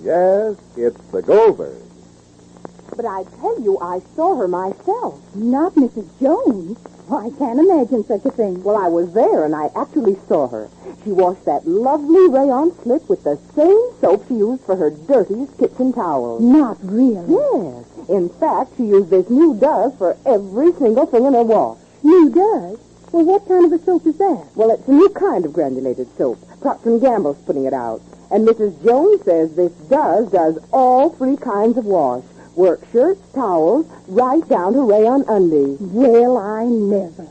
Yes, it's the Goldbergs. But I tell you, I saw her myself. Not Mrs. Jones. Oh, I can't imagine such a thing. Well, I was there, and I actually saw her. She washed that lovely rayon slip with the same soap she used for her dirtiest kitchen towels. Not really. Yes. In fact, she used this new Dove for every single thing in her wash. New Dove? Well, what kind of a soap is that? Well, it's a new kind of granulated soap. Procter & Gamble's putting it out. And Mrs. Jones says this does all three kinds of wash. Work shirts, towels, right down to rayon undies. Well, I never.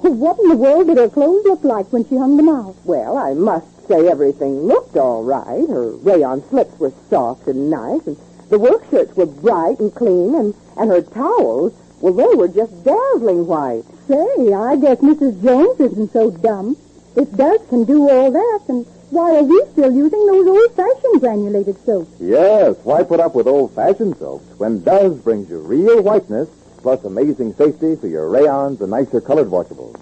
What in the world did her clothes look like when she hung them out? Well, I must say everything looked all right. Her rayon slips were soft and nice, and the work shirts were bright and clean, and her towels, well, they were just dazzling white. Say, I guess Mrs. Jones isn't so dumb. If Does can do all that, and why are we still using those old-fashioned granulated soaps? Yes, why put up with old-fashioned soaps when Does brings you real whiteness, plus amazing safety for your rayons and nicer colored washables.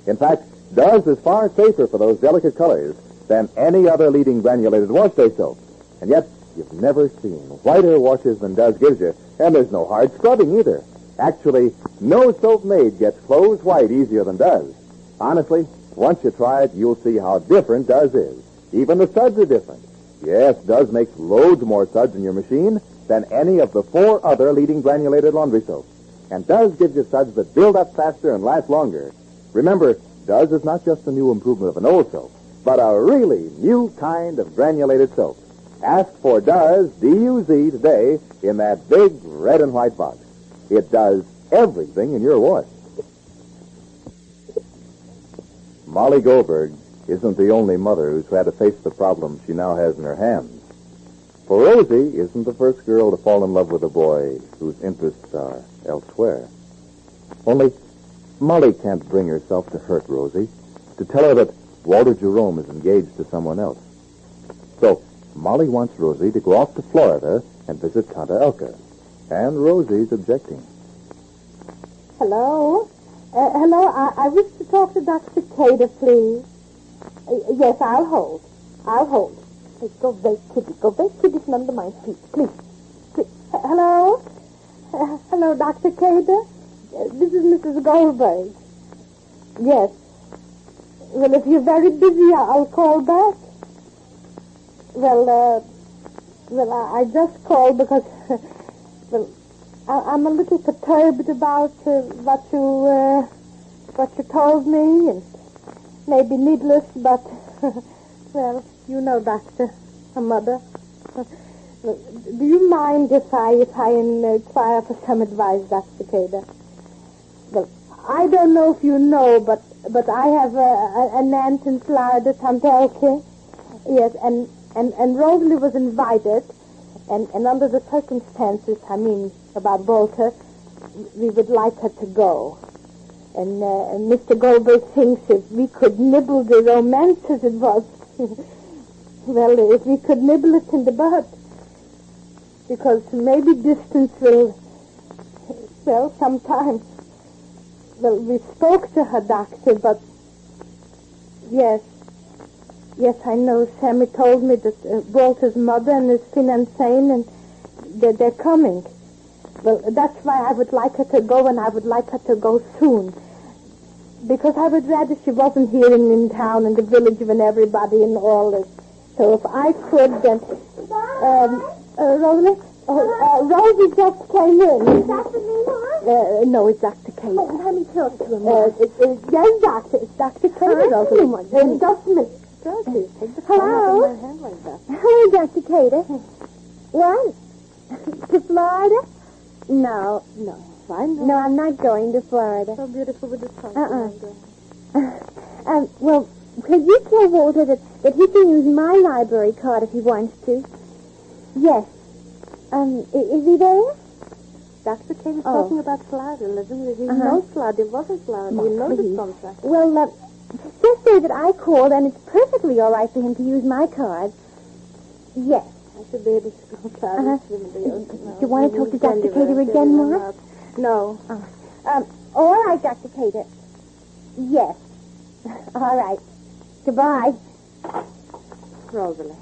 In fact, Does is far safer for those delicate colors than any other leading granulated wash-day soap. And yet, you've never seen whiter washes than Does gives you, and there's no hard scrubbing either. Actually, no soap made gets clothes white easier than Does. Honestly, once you try it, you'll see how different Does is. Even the suds are different. Yes, Does makes loads more suds in your machine than any of the 4 other leading granulated laundry soaps. And Does gives you suds that build up faster and last longer. Remember, Does is not just a new improvement of an old soap, but a really new kind of granulated soap. Ask for Does, D-U-Z, today in that big red and white box. It does everything in your wash. Molly Goldberg isn't the only mother who's had to face the problem she now has in her hands. For Rosie isn't the first girl to fall in love with a boy whose interests are elsewhere. Only Molly can't bring herself to hurt Rosie, to tell her that Walter Jerome is engaged to someone else. So Molly wants Rosie to go off to Florida and visit Tanta Elka. And Rosie's objecting. Hello? Hello, I wish to talk to Dr. Cater, please. Yes, I'll hold. Hey, go away, Kitty, from under my feet, please. Hello? Hello, Dr. Cater? This is Mrs. Goldberg. Yes. Well, if you're very busy, I'll call back. Well, I just called because, well, I'm a little perturbed about what you told me, and maybe needless, but, well, you know, Doctor, a mother. Do you mind if I inquire for some advice, Dr. Cater? Well, I don't know if you know, but I have an aunt in Florida, Tante Elke. Yes, and Rosalie was invited, and under the circumstances, I mean, about Walter, we would like her to go. And Mr. Goldberg thinks if we could nibble the romance as it was, well, if we could nibble it in the bud, because maybe distance will, well, sometimes. Well, we spoke to her, Doctor, but yes, I know. Sammy told me that Walter's mother and his fiancé, and they're coming. Well, that's why I would like her to go, and I would like her to go soon. Because I would rather she wasn't here in town, in the village, when everybody and all this. So if I could, then... Rosalie? Rosie just came in. Is that the name, no, it's Dr. Kate. Oh, let me talk to him. Yes, Doctor. It's Dr. Kate, Rosalie. Just a minute. Rosie, take the phone out of my hand like that. Hello, Dr. Cater. What? To Florida? No. Fine. No, I'm not going to Florida. So beautiful with the sun. Well, could you tell Walter that he can use my library card if he wants to? Yes. Is he there? Dr. King is talking about Florida, living. He knows Florida. It wasn't Florida. He knows the contract. Well, just say that I called, and it's perfectly all right for him to use my card. Yes. I should be able to go to Florida. Do you want to talk to Dr. Cater again, Mark? No. All right, Dr. Cater. Yes. All right. Goodbye. Rosalie,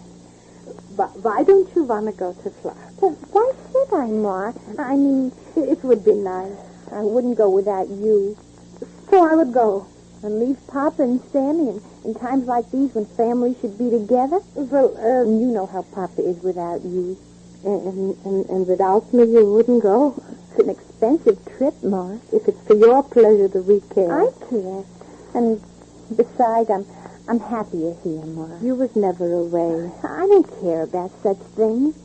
Why don't you want to go to Florida? Well, why should I, Ma? I mean, It would be nice. I wouldn't go without you. So I would go. And leave Papa and Sammy in times like these when families should be together? Well, And you know how Papa is without you. and without me you wouldn't go. It's an expensive trip, Ma. If it's for your pleasure that we care. I care. And besides, I'm happier here, Ma. You was never away. I don't care about such things.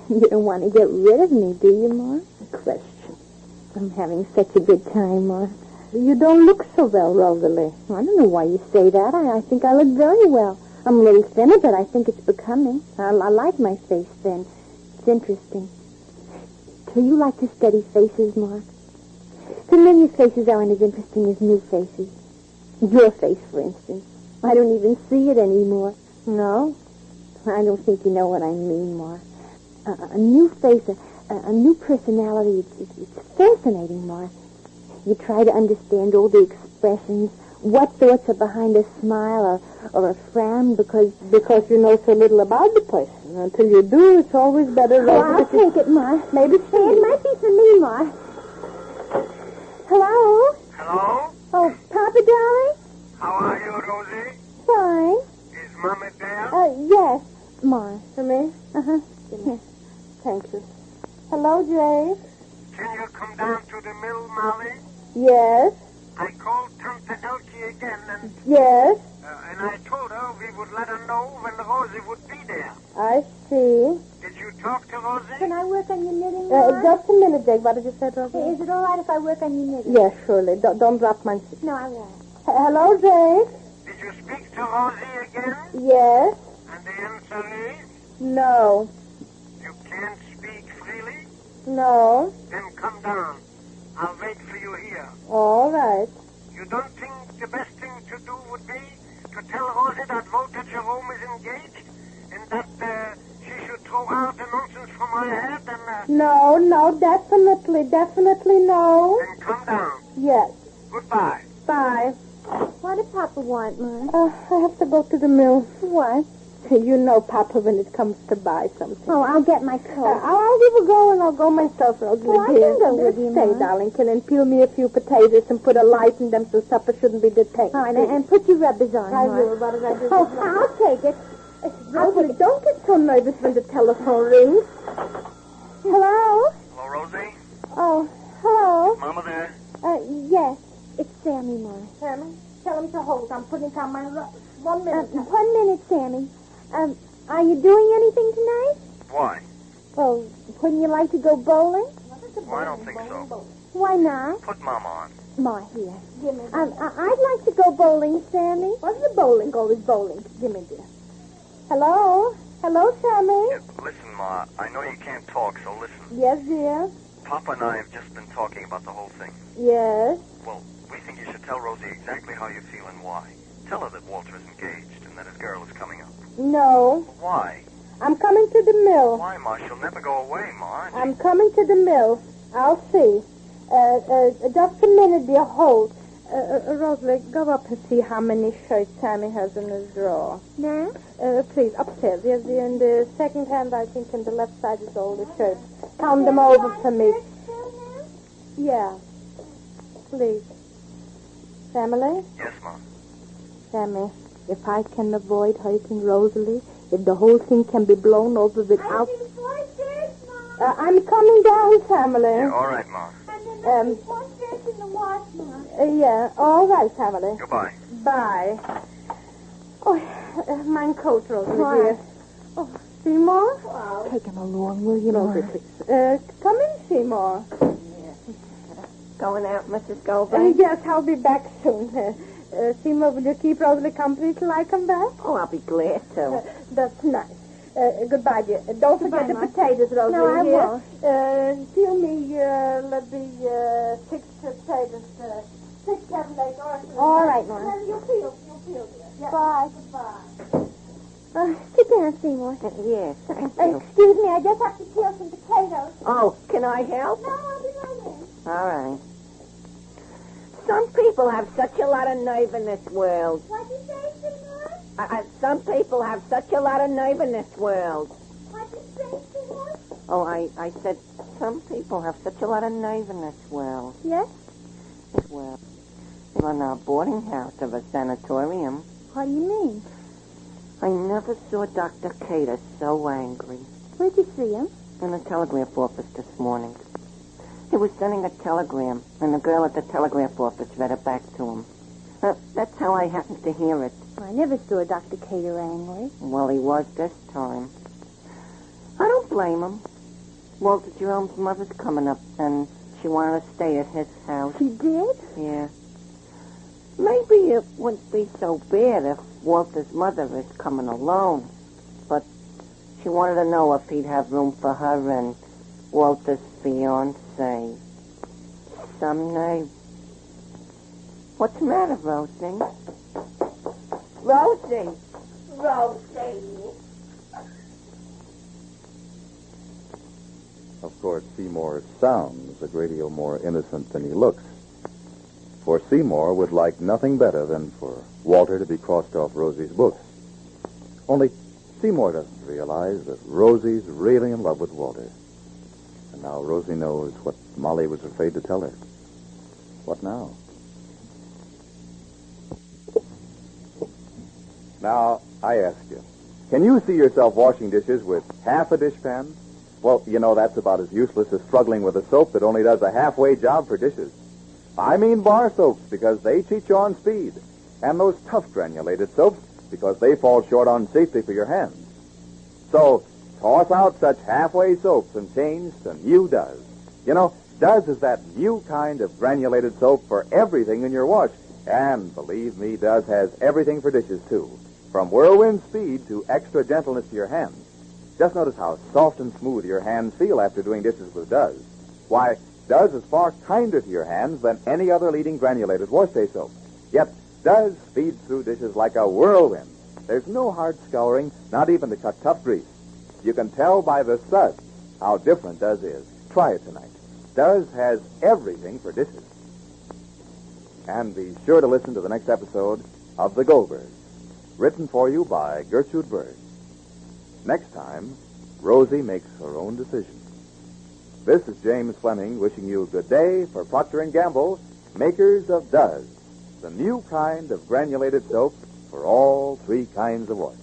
You don't want to get rid of me, do you, Ma? Question. I'm having such a good time, Ma. You don't look so well, Rosalie. I don't know why you say that. I think I look very well. I'm a little thinner, but I think it's becoming. I like my face thin. It's interesting. Do you like to study faces, Mark? Familiar faces aren't as interesting as new faces. Your face, for instance. I don't even see it anymore. No? I don't think you know what I mean, Mark. A new face, a new personality, it's fascinating, Mark. You try to understand all the expressions, what thoughts are behind a smile or a frown, because you know so little about the person. Until you do, it's always better. I'll take it, Ma. Maybe It might be for me, Ma. Hello? Hello? Oh, Papa, darling? How are you, Rosie? Fine. Is Mama there? Yes, Ma. For me? Uh-huh. Yes. Thank you. Hello, Jay. Can you come down to the mill, Molly? Yes. I called Tante Elkie again, and Yes. I told her we would let her know when Rosie would be there. I see. Did you talk to Rosie? Can I work on your knitting, Ma? Just a minute, Jake. What did you say, Rosalie? Is it all right if I work on your knitting? Yes, surely. Don't drop my... No, I won't. Hello, Jake. Did you speak to Rosie again? Yes. And the answer is? No. You can't speak freely? No. Then come down. I'll wait for you here. All right. You don't think the best thing to do would be to tell Rosie that Walter Jerome is engaged? And that she should throw out the nonsense from her head and... No, definitely no. Then come down. Yes. Goodbye. Bye. What did Papa want, Ma? I have to go to the mill. What? You know Papa when it comes to buy something. Oh, I'll get my coat. I'll give a go and I'll go myself, Rosalie. Oh, I can go with you, Stay, Ma. darling, and peel me a few potatoes and put a light in them so supper shouldn't be detained. All right, and put your rubbers on, I Ma. will. What did I do? Oh, I'll take it. Rosalie, don't get so nervous when the telephone rings. Hello? Hello, Rosie? Oh, hello? Mama there? Yes. It's Sammy, Ma. Sammy, tell him to hold. I'm putting on my rubbers. 1 minute. 1 minute, Sammy. Are you doing anything tonight? Why? Well, wouldn't you like to go bowling? Well, I don't think so. Why not? Put Mama on. Ma, here. Give me. I'd like to go bowling, Sammy. What's the bowling? Always bowling. Give me, dear. Hello? Hello, Sammy? Yeah, listen, Ma, I know you can't talk, so listen. Yes, dear. Papa and I have just been talking about the whole thing. Yes. Well, we think you should tell Rosie exactly how you feel and why. Tell her that Walter is engaged and that his girl is coming up. No. Why? I'm coming to the mill. Why, Ma? She'll never go away, Ma. I'm coming to the mill. I'll see. Just a minute, dear. Hold. Rosalie, go up and see how many shirts Sammy has in his drawer. No? Please, upstairs. Yes, in the second hand, I think, in the left side is all the shirts. Count them over for me. Yeah. Please. Family? Yes, Ma. Sammy, if I can avoid hurting Rosalie, if the whole thing can be blown over without... I'm coming down, family. Yeah, all right, Ma. Yeah, all right, family. Goodbye. Bye. Oh, my coat, Rosalie, Why? dear. Oh, Seymour? Take him along, will you, Ma? Rosalie, please. Come in, Seymour. Going out, Mrs. Goldberg? Yes, I'll be back soon. Seymour, will you keep Rosalie company till I come back? Oh, I'll be glad to. That's nice. Goodbye, dear. Don't forget Goodbye, the Ma. potatoes, Rosalie. No, I dear. won't. Peel me, let me, 6 potatoes. 6, 7, 8, All right, Ma. You'll peel, dear. Yeah. Bye. Goodbye. Sit down, Seymour. Yes, thank you. Excuse me, I just have to peel some potatoes. Oh, can I help? No, I'll be right in. All right. Some people have such a lot of nerve in this world. What'd you say, Seymour? Some people have such a lot of nerve in this world. What did you say, sweetheart? Oh, I said some people have such a lot of nerve in this world. Yes? Well, in a boarding house of a sanatorium. What do you mean? I never saw Dr. Cater so angry. Where'd you see him? In the telegraph office this morning. He was sending a telegram, and the girl at the telegraph office read it back to him. That's how I happened to hear it. I never saw Dr. Cater angry. Well, he was this time. I don't blame him. Walter Jerome's mother's coming up, and she wanted to stay at his house. She did? Yeah. Maybe it wouldn't be so bad if Walter's mother is coming alone. But she wanted to know if he'd have room for her and Walter's fiancée. Some nerve. What's the matter, Rosie? Rosie! Rosie! Of course, Seymour sounds a great deal more innocent than he looks. For Seymour would like nothing better than for Walter to be crossed off Rosie's books. Only Seymour doesn't realize that Rosie's really in love with Walter. And now Rosie knows what Molly was afraid to tell her. What now? Now, I ask you, can you see yourself washing dishes with half a dishpan? Well, you know that's about as useless as struggling with a soap that only does a halfway job for dishes. I mean bar soaps because they cheat you on speed. And those tough granulated soaps because they fall short on safety for your hands. So, toss out such halfway soaps and change to new Does. You know, Does is that new kind of granulated soap for everything in your wash. And believe me, Does has everything for dishes, too. From whirlwind speed to extra gentleness to your hands. Just notice how soft and smooth your hands feel after doing dishes with Does. Why, Does is far kinder to your hands than any other leading granulated wash-day soap. Yet, Does speeds through dishes like a whirlwind. There's no hard scouring, not even to cut tough grease. You can tell by the suds how different Does is. Try it tonight. Does has everything for dishes. And be sure to listen to the next episode of The Goldbergs, written for you by Gertrude Berg. Next time, Rosie makes her own decision. This is James Fleming wishing you a good day for Procter & Gamble, makers of Does, the new kind of granulated soap for all three kinds of wash.